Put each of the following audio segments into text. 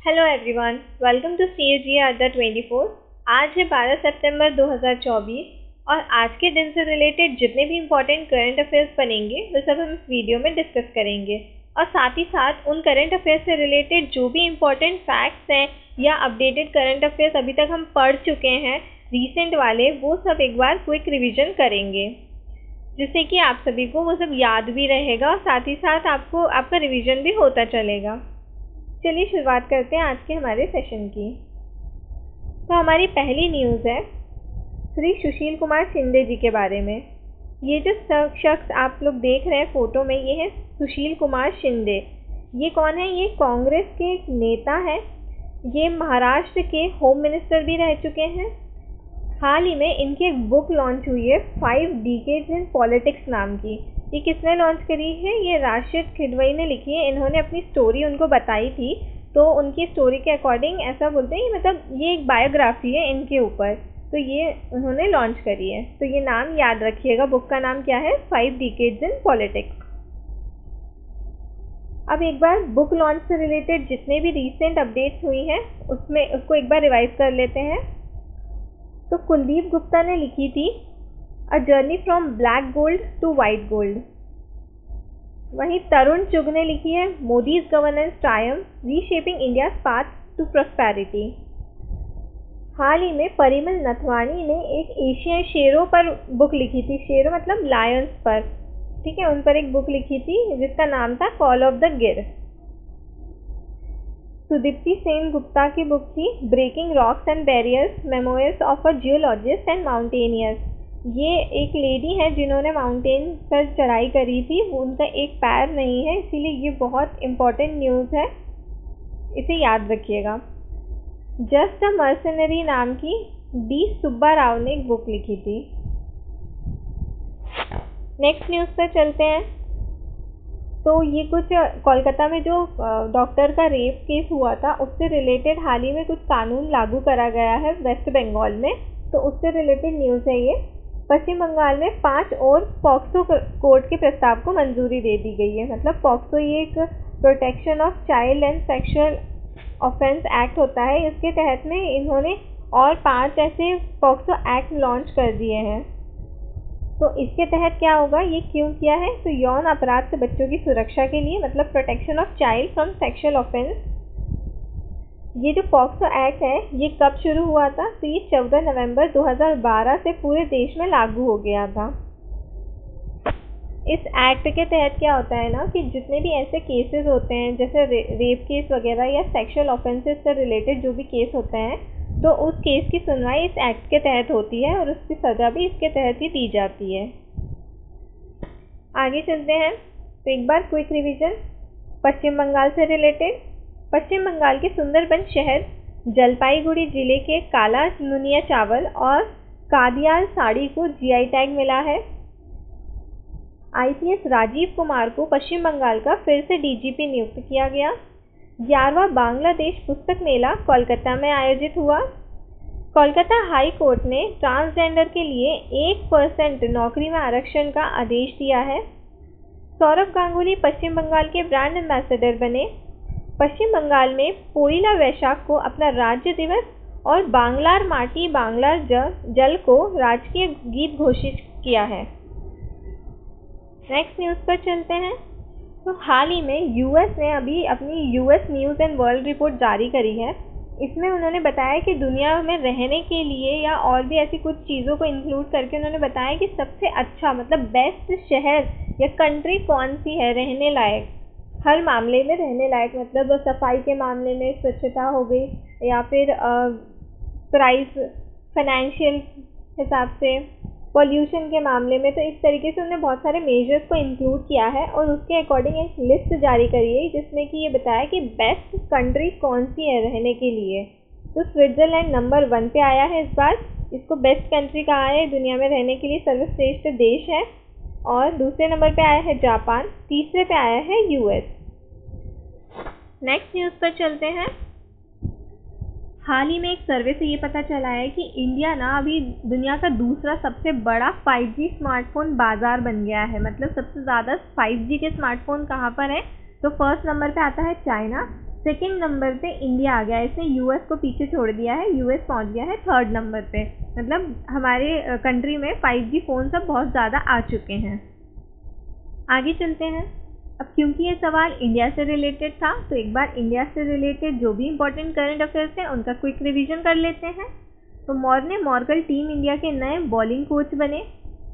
Hello everyone, welcome to CAG Adda 24। आज है 12 सितंबर 2024 और आज के दिन से रिलेटेड जितने भी इम्पोर्टेंट करंट अफेयर्स बनेंगे वो सब हम इस वीडियो में डिस्कस करेंगे। और साथ ही साथ उन करंट अफेयर्स से रिलेटेड जो भी इम्पोर्टेंट फैक्ट्स हैं या अपडेटेड करंट अफेयर्स अभी तक हम पढ़ चुके हैं रीसेंट वाले, वो सब एक बार क्विक रिविजन करेंगे, जिससे कि आप सभी को वो सब याद भी रहेगा और साथ ही साथ आपका रिविजन भी होता चलेगा। चलिए शुरुआत करते हैं आज के हमारे सेशन की। तो हमारी पहली न्यूज़ है श्री सुशील कुमार शिंदे जी के बारे में। ये जो शख्स आप लोग देख रहे हैं फोटो में, ये है सुशील कुमार शिंदे। ये कौन है? ये कांग्रेस के एक नेता है। ये महाराष्ट्र के होम मिनिस्टर भी रह चुके हैं। हाल ही में इनकी एक बुक लॉन्च हुई है 5 डिकेड्स इन पॉलिटिक्स नाम की। ये किसने लॉन्च करी है? ये राशिद खिडवई ने लिखी है। इन्होंने अपनी स्टोरी उनको बताई थी, तो उनकी स्टोरी के अकॉर्डिंग ऐसा बोलते हैं, मतलब ये एक बायोग्राफी है इनके ऊपर, तो ये उन्होंने लॉन्च करी है। तो ये नाम याद रखिएगा, बुक का नाम क्या है? 5 डिकेड्स इन पॉलिटिक्स। अब एक बार बुक लॉन्च से रिलेटेड जितने भी रिसेंट अपडेट्स हुई हैं उसको एक बार रिवाइज कर लेते हैं। तो कुलदीप गुप्ता ने लिखी थी a journey from black gold to white gold. वहीं तरुण चुग ने लिखी है Modi's governance triumph reshaping India path to prosperity. हाल ही में परिमल नथवानी ने एक एशियाई शेरों पर बुक लिखी थी। शेरों मतलब लायंस पर, ठीक है, उन पर एक बुक लिखी थी जिसका नाम था कॉल ऑफ द गिर। सुदीप्ति सेन गुप्ता की बुक थी breaking rocks and barriers memoirs of a geologist and mountaineers. ये एक लेडी है जिन्होंने माउंटेन पर चढ़ाई करी थी, उनका एक पैर नहीं है, इसीलिए ये बहुत इम्पोर्टेंट न्यूज़ है, इसे याद रखिएगा। जस्ट अ मर्सनरी नाम की डी सुब्बा राव ने एक बुक लिखी थी। नेक्स्ट न्यूज़ पर चलते हैं। तो ये कुछ कोलकाता में जो डॉक्टर का रेप केस हुआ था उससे रिलेटेड हाल ही में कुछ कानून लागू करा गया है वेस्ट बंगाल में, तो उससे रिलेटेड न्यूज़ है ये। पश्चिम बंगाल में 5 और पॉक्सो कोर्ट के प्रस्ताव को मंजूरी दे दी गई है। मतलब पॉक्सो ये एक protection of child and sexual offence act होता है, इसके तहत में इन्होंने और 5 ऐसे पॉक्सो एक्ट लॉन्च कर दिए हैं। तो इसके तहत क्या होगा, ये क्यों किया है? तो यौन अपराध से बच्चों की सुरक्षा के लिए, मतलब protection of child from sexual offence. ये जो पॉक्सो एक्ट है ये कब शुरू हुआ था? तो ये 14 नवंबर 2012 से पूरे देश में लागू हो गया था। इस एक्ट के तहत क्या होता है ना कि जितने भी ऐसे केसेस होते हैं जैसे रेप केस वगैरह या सेक्सुअल ऑफेंसेस से रिलेटेड जो भी केस होते हैं, तो उस केस की सुनवाई इस एक्ट के तहत होती है और उसकी सज़ा भी इसके तहत ही दी जाती है। आगे चलते हैं। तो एक बार क्विक रिवीजन पश्चिम बंगाल से रिलेटेड। पश्चिम बंगाल के सुंदरबन शहर जलपाईगुड़ी जिले के काला नुनिया चावल और कादियाल साड़ी को GI टैग मिला है। IPS राजीव कुमार को पश्चिम बंगाल का फिर से DGP नियुक्त किया गया। 11वां बांग्लादेश पुस्तक मेला कोलकाता में आयोजित हुआ। कोलकाता हाई कोर्ट ने ट्रांसजेंडर के लिए 1% नौकरी में आरक्षण का आदेश दिया है। सौरभ गांगुली पश्चिम बंगाल के ब्रांड एम्बेसडर बने। पश्चिम बंगाल में पोइला वैशाख को अपना राज्य दिवस और बांग्लार माटी बांग्लार जल को राजकीय गीत घोषित किया है। नेक्स्ट न्यूज़ पर चलते हैं। तो हाल ही में US ने अभी अपनी US news and world report जारी करी है। इसमें उन्होंने बताया कि दुनिया में रहने के लिए या और भी ऐसी कुछ चीज़ों को इंक्लूड करके उन्होंने बताया कि सबसे अच्छा, मतलब बेस्ट शहर या कंट्री कौन सी है रहने लायक, हर मामले में रहने लायक, मतलब सफाई के मामले में स्वच्छता हो गई या फिर प्राइस फाइनेंशियल हिसाब से, पॉल्यूशन के मामले में। तो इस तरीके से उन्होंने बहुत सारे मेजर्स को इंक्लूड किया है और उसके अकॉर्डिंग एक लिस्ट जारी करी है जिसमें कि ये बताया कि बेस्ट कंट्री कौन सी है रहने के लिए। तो स्विट्ज़रलैंड नंबर 1 पे आया है इस बार, इसको बेस्ट कंट्री कहा है, दुनिया में रहने के लिए सर्वश्रेष्ठ देश है। और दूसरे नंबर पे आया है जापान, तीसरे पे आया है US। नेक्स्ट न्यूज़ पर चलते हैं। हाल ही में एक सर्वे से ये पता चला है कि इंडिया ना अभी दुनिया का दूसरा सबसे बड़ा 5G स्मार्टफोन बाजार बन गया है। मतलब सबसे ज़्यादा 5G के स्मार्टफोन कहाँ पर है? तो फर्स्ट नंबर पे आता है चाइना, सेकेंड नंबर पे इंडिया आ गया, इसने यूएस को पीछे छोड़ दिया है, यूएस पहुंच गया है थर्ड नंबर पे। मतलब हमारे कंट्री में 5G फ़ोन सब बहुत ज़्यादा आ चुके हैं। आगे चलते हैं। अब क्योंकि ये सवाल इंडिया से रिलेटेड था तो एक बार इंडिया से रिलेटेड जो भी इंपॉर्टेंट करंट अफेयर्स हैं उनका क्विक रिवीजन कर लेते हैं। तो मॉर्ने मॉर्कल टीम इंडिया के नए बॉलिंग कोच बने।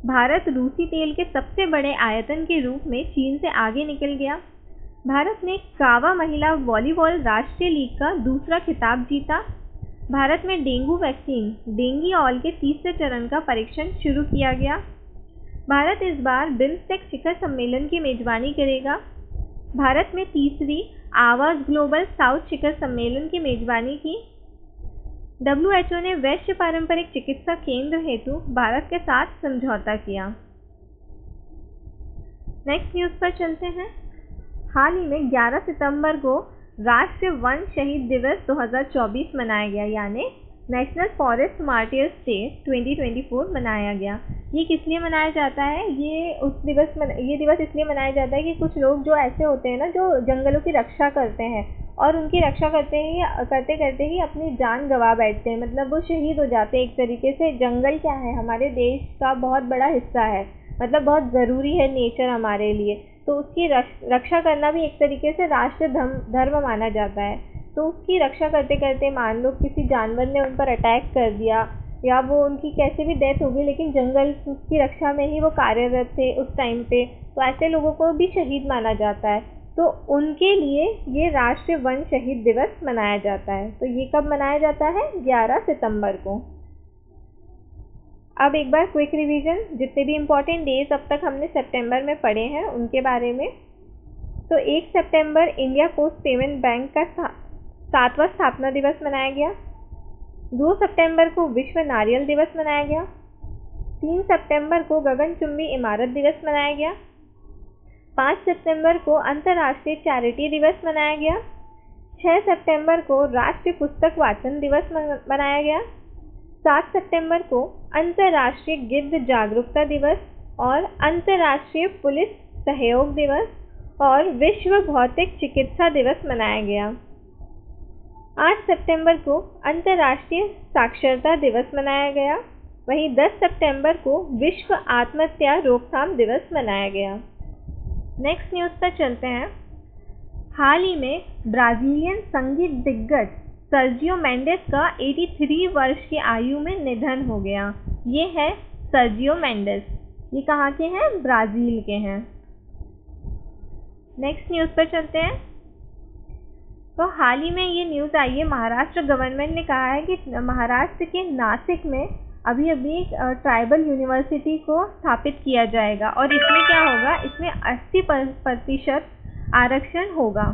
भारत रूसी तेल के सबसे बड़े आयतन के रूप में चीन से आगे निकल गया। भारत ने कावा महिला वॉलीबॉल राष्ट्रीय लीग का दूसरा खिताब जीता। भारत में डेंगू वैक्सीन डेंगी ऑल के तीसरे चरण का परीक्षण शुरू किया गया। भारत इस बार बिम्स्टेक शिखर सम्मेलन की मेजबानी करेगा। भारत में तीसरी आवास ग्लोबल साउथ शिखर सम्मेलन की मेजबानी की। WHO ने वैश्य पारंपरिक चिकित्सा केंद्र हेतु भारत के साथ समझौता किया। नेक्स्ट न्यूज़ पर चलते हैं। हाल ही में 11 सितंबर को राष्ट्रीय वन शहीद दिवस 2024 मनाया गया, यानी नेशनल फॉरेस्ट मार्टियर्स डे 2024 मनाया गया। ये किस लिए मनाया जाता है? ये दिवस इसलिए मनाया जाता है कि कुछ लोग जो ऐसे होते हैं ना, जो जंगलों की रक्षा करते हैं और उनकी रक्षा करते करते ही अपनी जान गंवा बैठते हैं, मतलब वो शहीद हो जाते हैं एक तरीके से। जंगल क्या है, हमारे देश का बहुत बड़ा हिस्सा है, मतलब बहुत ज़रूरी है नेचर हमारे लिए, तो उसकी रक्षा करना भी एक तरीके से राष्ट्रीय धर्म माना जाता है। तो उसकी रक्षा करते करते मान लो किसी जानवर ने उन पर अटैक कर दिया या वो उनकी कैसे भी डेथ हो गई, लेकिन जंगल की रक्षा में ही वो कार्यरत थे उस टाइम पे, तो ऐसे लोगों को भी शहीद माना जाता है। तो उनके लिए ये राष्ट्रीय वन शहीद दिवस मनाया जाता है। तो ये कब मनाया जाता है? 11 सितंबर को। अब एक बार क्विक रिवीजन, जितने भी इम्पोर्टेंट डेज अब तक हमने सितंबर में पढ़े हैं उनके बारे में। तो 1 सितंबर इंडिया पोस्ट पेमेंट बैंक का 7वां स्थापना दिवस मनाया गया। 2 सितंबर को विश्व नारियल दिवस मनाया गया। 3 सितंबर को गगनचुंबी इमारत दिवस मनाया गया। 5 सितंबर को अंतर्राष्ट्रीय चैरिटी दिवस मनाया गया। 6 सितंबर को राष्ट्रीय पुस्तक वाचन दिवस मनाया गया। 7 सितंबर को अंतर्राष्ट्रीय गिद्ध जागरूकता दिवस और अंतर्राष्ट्रीय पुलिस सहयोग दिवस और विश्व भौतिक चिकित्सा दिवस मनाया गया। 8 सितंबर को अंतर्राष्ट्रीय साक्षरता दिवस मनाया गया। वहीं 10 सितंबर को विश्व आत्महत्या रोकथाम दिवस मनाया गया। नेक्स्ट न्यूज़ पर चलते हैं। हाल ही में ब्राज़ीलियन संगीत दिग्गज सर्जियो मेंडेस का 83 वर्ष की आयु में निधन हो गया। ये है सर्जियो मेंडेस। ये कहाँ के हैं? ब्राज़ील के हैं। नेक्स्ट न्यूज़ पर चलते हैं। तो हाल ही में ये न्यूज़ आई है, महाराष्ट्र गवर्नमेंट ने कहा है कि महाराष्ट्र के नासिक में अभी एक ट्राइबल यूनिवर्सिटी को स्थापित किया जाएगा और इसमें क्या होगा, इसमें 80% आरक्षण होगा।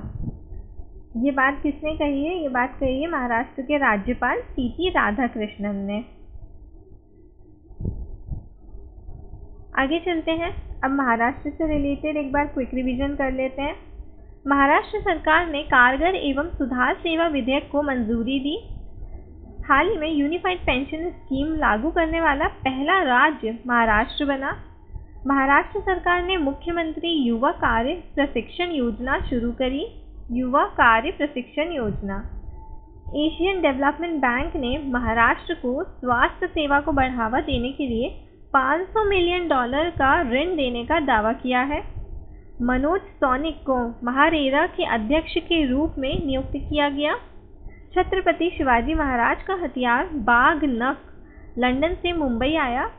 ये बात किसने कही है? ये बात कही है महाराष्ट्र के राज्यपाल सीपी राधाकृष्णन ने। आगे चलते हैं। अब महाराष्ट्र से रिलेटेड एक बार क्विक रिवीजन कर लेते हैं। महाराष्ट्र सरकार ने कारगर एवं सुधार सेवा विधेयक को मंजूरी दी। हाल ही में यूनिफाइड पेंशन स्कीम लागू करने वाला पहला राज्य महाराष्ट्र बना। महाराष्ट्र सरकार ने मुख्यमंत्री युवा कार्य प्रशिक्षण योजना शुरू करी। युवा कार्य प्रशिक्षण योजना। एशियन डेवलपमेंट बैंक ने महाराष्ट्र को स्वास्थ्य सेवा को बढ़ावा देने के लिए $500 मिलियन का ऋण देने का दावा किया है। मनोज सोनिक को महारेरा के अध्यक्ष के रूप में नियुक्त किया गया। छत्रपति शिवाजी महाराज का हथियार बाघ नख लंदन से मुंबई आया।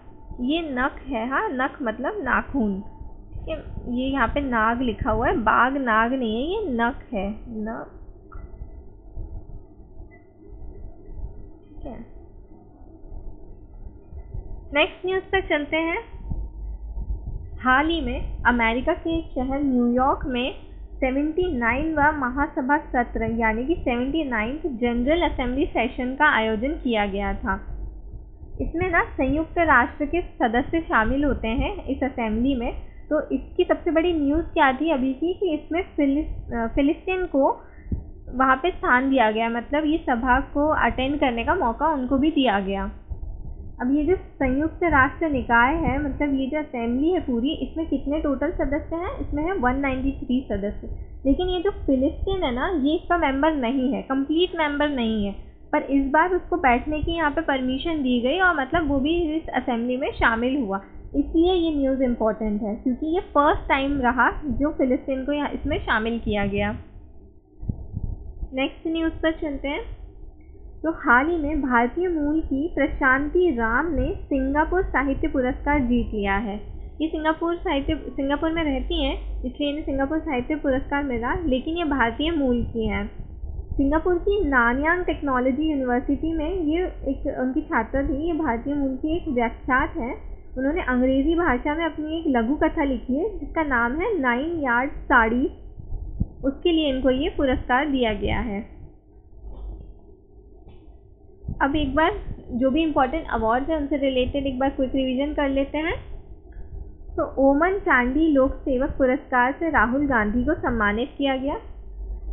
ये नख है, हाँ, नख मतलब नाखून। ये यहाँ पे नाग लिखा हुआ है, बाघ नाग नहीं है, ये नख है, नख। ठीक है। नेक्स्ट न्यूज़ पर चलते हैं। हाल ही में अमेरिका के एक शहर न्यूयॉर्क में 79वां महासभा सत्र यानी कि 79th जनरल असेंबली सेशन का आयोजन किया गया था। इसमें ना संयुक्त राष्ट्र के सदस्य शामिल होते हैं इस असेंबली में। तो इसकी सबसे बड़ी न्यूज़ क्या थी अभी की कि इसमें फिलिस्तीन को वहाँ पे स्थान दिया गया, मतलब ये सभा को अटेंड करने का मौका उनको भी दिया गया। अब ये जो संयुक्त राष्ट्र निकाय है, मतलब ये जो असेंबली है पूरी, इसमें कितने टोटल सदस्य हैं? इसमें है 193 सदस्य। लेकिन ये जो फिलिस्तीन है ना, ये इसका मेंबर नहीं है, कंप्लीट मेंबर नहीं है, पर इस बार उसको बैठने की यहाँ पे परमिशन दी गई और मतलब वो भी इस असेंबली में शामिल हुआ। इसलिए ये न्यूज़ इम्पोर्टेंट है क्योंकि ये फर्स्ट टाइम रहा जो फिलिस्तीन को यहाँ इसमें शामिल किया गया। नेक्स्ट न्यूज़ पर चलते हैं। तो हाल ही में भारतीय मूल की प्रशांति राम ने सिंगापुर साहित्य पुरस्कार जीत लिया है। ये सिंगापुर में रहती हैं, इसलिए इन्हें सिंगापुर साहित्य पुरस्कार मिला, लेकिन ये भारतीय मूल की हैं। सिंगापुर की नानयांग टेक्नोलॉजी यूनिवर्सिटी में ये एक उनकी छात्रा थी। ये भारतीय मूल की एक व्याख्यात है। उन्होंने अंग्रेजी भाषा में अपनी एक लघु कथा लिखी है जिसका नाम है 9 यार्ड साड़ी। उसके लिए इनको ये पुरस्कार दिया गया है। अब एक बार जो भी इम्पोर्टेंट अवार्ड है उनसे रिलेटेड एक बार क्विक रिवीजन कर लेते हैं। तो ओमन चांडी लोक सेवक पुरस्कार से राहुल गांधी को सम्मानित किया गया।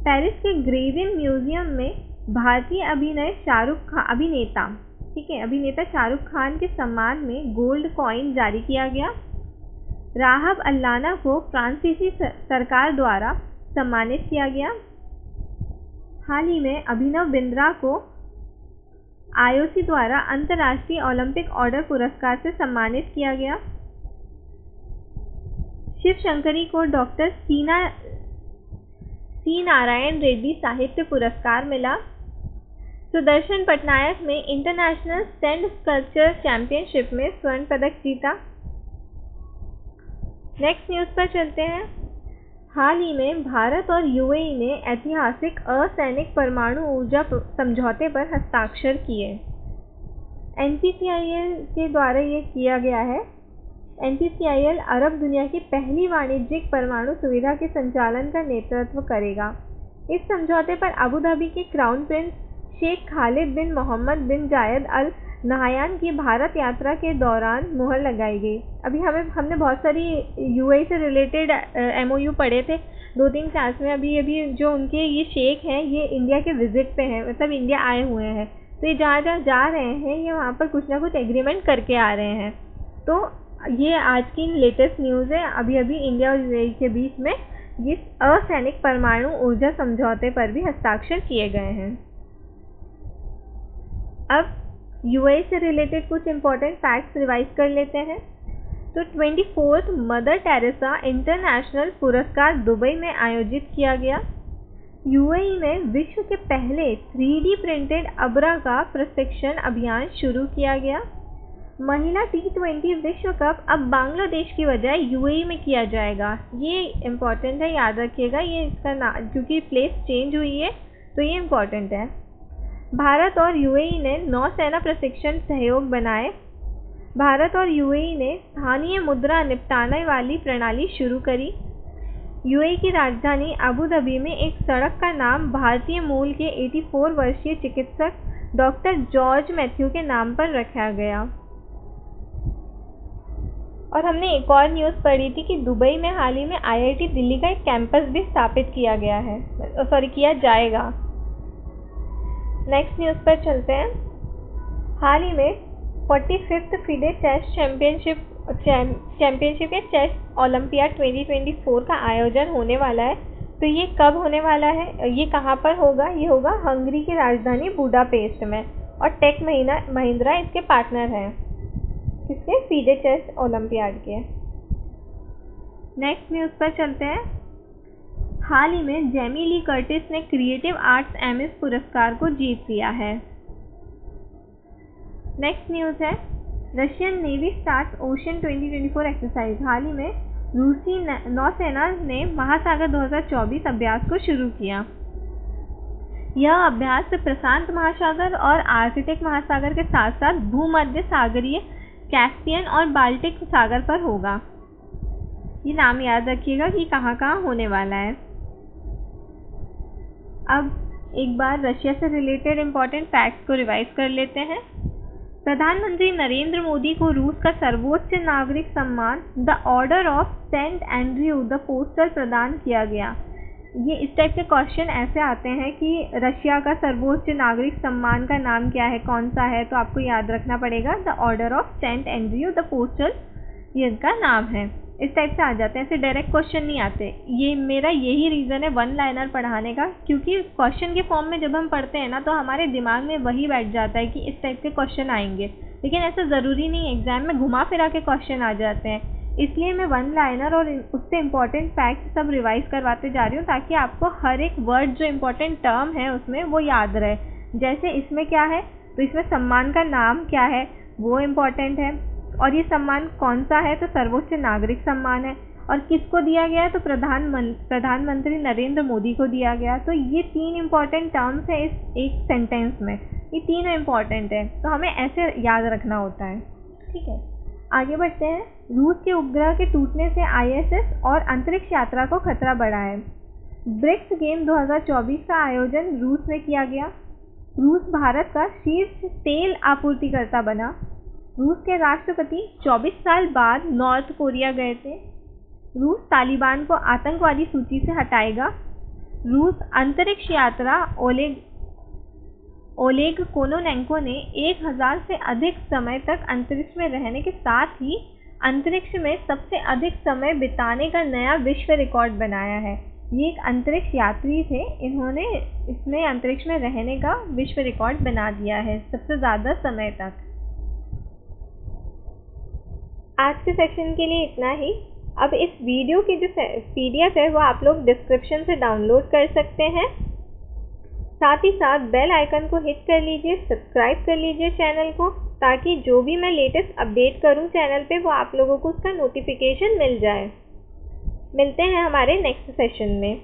पेरिस के ग्रेविन म्यूजियम में भारतीय अभिनेता शाहरुख खान के सम्मान में गोल्ड कॉइन जारी किया गया। राहब अल्लाना को फ्रांसीसी सरकार द्वारा सम्मानित किया गया। हाल ही में अभिनव बिंद्रा को IOC द्वारा अंतर्राष्ट्रीय ओलंपिक ऑर्डर पुरस्कार से सम्मानित किया गया। शिव शंकरी को डॉक्टर सी नारायण रेड्डी साहित्य पुरस्कार मिला। सुदर्शन पटनायक ने इंटरनेशनल स्टैंड स्कल्पचर चैंपियनशिप में स्वर्ण पदक जीता। नेक्स्ट न्यूज़ पर चलते हैं। हाल ही में भारत और UAE ने ऐतिहासिक असैनिक परमाणु ऊर्जा समझौते पर हस्ताक्षर किए। NPCIL के द्वारा ये किया गया है। NPCIL अरब दुनिया की पहली वाणिज्यिक परमाणु सुविधा के संचालन का नेतृत्व करेगा। इस समझौते पर अबू धाबी के क्राउन प्रिंस शेख खालिद बिन मोहम्मद बिन जायद अल नहायान की भारत यात्रा के दौरान मुहर लगाई गई। अभी हमने बहुत सारी UAE से रिलेटेड MOU पढ़े थे 2-3 क्लास में। अभी जो उनके ये शेख हैं ये इंडिया के विजिट पे हैं, मतलब इंडिया आए हुए हैं। तो ये जहाँ जा रहे हैं ये वहाँ पर कुछ ना कुछ एग्रीमेंट करके आ रहे हैं। तो ये आज की लेटेस्ट न्यूज़ है। अभी इंडिया और UAE के बीच में इस असैनिक परमाणु ऊर्जा समझौते पर भी हस्ताक्षर किए गए हैं। अब UAE से रिलेटेड कुछ इम्पोर्टेंट फैक्ट्स रिवाइज कर लेते हैं। तो 24th मदर टेरेसा इंटरनेशनल पुरस्कार दुबई में आयोजित किया गया। UAE में विश्व के पहले 3D प्रिंटेड अबरा का प्रशिक्षण अभियान शुरू किया गया। महिला T20 विश्व कप अब बांग्लादेश की बजाय UAE में किया जाएगा। ये इम्पोर्टेंट है, याद रखिएगा। ये इसका क्योंकि प्लेस चेंज हुई है तो ये इम्पोर्टेंट है। भारत और UAE ने नौसेना प्रशिक्षण सहयोग बनाए। भारत और UAE ने स्थानीय मुद्रा निपटाने वाली प्रणाली शुरू करी। UAE की राजधानी अबू धाबी में एक सड़क का नाम भारतीय मूल के 84 वर्षीय चिकित्सक डॉक्टर जॉर्ज मैथ्यू के नाम पर रखा गया। और हमने एक और न्यूज़ पढ़ी थी कि दुबई में हाल ही में IIT दिल्ली का एक कैंपस भी स्थापित किया जाएगा। नेक्स्ट न्यूज़ पर चलते हैं। हाल ही में 45th FIDE चेस चैंपियनशिप या चेस ओलंपियाड 2024 का आयोजन होने वाला है। तो ये कब होने वाला है, ये कहाँ पर होगा? ये होगा हंगरी की राजधानी बुडापेस्ट में। और टेक महिंद्रा इसके पार्टनर हैं, किसके? FIDE चेस ओलंपियाड के। नेक्स्ट न्यूज़ पर चलते हैं। हाल ही में जेमी ली कर्टिस ने क्रिएटिव आर्ट्स MS पुरस्कार को जीत लिया है। नेक्स्ट न्यूज़ है Russian navy start ocean 2024 exercise. हाल ही में रूसी नौसेना ने महासागर 2024 अभ्यास को शुरू किया। यह अभ्यास प्रशांत महासागर और आर्कटिक महासागर के साथ साथ भूमध्य सागरीय, कैस्पियन और बाल्टिक सागर पर होगा। ये नाम याद रखिएगा कि कहाँ कहाँ होने वाला है। अब एक बार रशिया से रिलेटेड इम्पोर्टेंट फैक्ट्स को रिवाइज कर लेते हैं। प्रधानमंत्री नरेंद्र मोदी को रूस का सर्वोच्च नागरिक सम्मान the order of Saint Andrew the apostle प्रदान किया गया। ये इस टाइप के क्वेश्चन ऐसे आते हैं कि रशिया का सर्वोच्च नागरिक सम्मान का नाम क्या है, कौन सा है, तो आपको याद रखना पड़ेगा the order of Saint Andrew the apostle, ये इनका नाम है। इस टाइप से आ जाते हैं, ऐसे डायरेक्ट क्वेश्चन नहीं आते। ये मेरा यही रीज़न है वन लाइनर पढ़ाने का, क्योंकि क्वेश्चन के फॉर्म में जब हम पढ़ते हैं ना तो हमारे दिमाग में वही बैठ जाता है कि इस टाइप के क्वेश्चन आएंगे, लेकिन ऐसा ज़रूरी नहीं है, एग्ज़ाम में घुमा फिरा के क्वेश्चन आ जाते हैं। इसलिए मैं वन लाइनर और उससे इम्पॉर्टेंट फैक्ट्स सब रिवाइज करवाते जा रही हूँ, ताकि आपको हर एक वर्ड जो इम्पोर्टेंट टर्म है उसमें वो याद रहे। जैसे इसमें क्या है, तो इसमें सम्मान का नाम क्या है वो इम्पोर्टेंट है, और ये सम्मान कौन सा है, तो सर्वोच्च नागरिक सम्मान है, और किसको दिया गया है, तो प्रधानमंत्री नरेंद्र मोदी को दिया गया। तो ये 3 इम्पॉर्टेंट टर्म्स है इस एक सेंटेंस में, ये तीनों इम्पॉर्टेंट है, तो हमें ऐसे याद रखना होता है। ठीक है, आगे बढ़ते हैं। रूस के उपग्रह के टूटने से ISS और अंतरिक्ष यात्रा को खतरा बढ़ा है। ब्रिक्स गेम 2024 का आयोजन रूस में किया गया। रूस भारत का शीर्ष तेल आपूर्तिकर्ता बना। रूस के राष्ट्रपति 24 साल बाद नॉर्थ कोरिया गए थे। रूस तालिबान को आतंकवादी सूची से हटाएगा। रूस अंतरिक्ष यात्रा ओलेग कोनोनेंको ने 1000 से अधिक समय तक अंतरिक्ष में रहने के साथ ही अंतरिक्ष में सबसे अधिक समय बिताने का नया विश्व रिकॉर्ड बनाया है। ये एक अंतरिक्ष यात्री थे, इन्होंने इसमें अंतरिक्ष में रहने का विश्व रिकॉर्ड बना दिया है सबसे ज़्यादा समय तक। आज के सेक्शन के लिए इतना ही। अब इस वीडियो की जो PDF है वो आप लोग डिस्क्रिप्शन से डाउनलोड कर सकते हैं। साथ ही साथ बेल आइकन को हिट कर लीजिए, सब्सक्राइब कर लीजिए चैनल को, ताकि जो भी मैं लेटेस्ट अपडेट करूं चैनल पे वो आप लोगों को उसका नोटिफिकेशन मिल जाए। मिलते हैं हमारे नेक्स्ट सेशन में।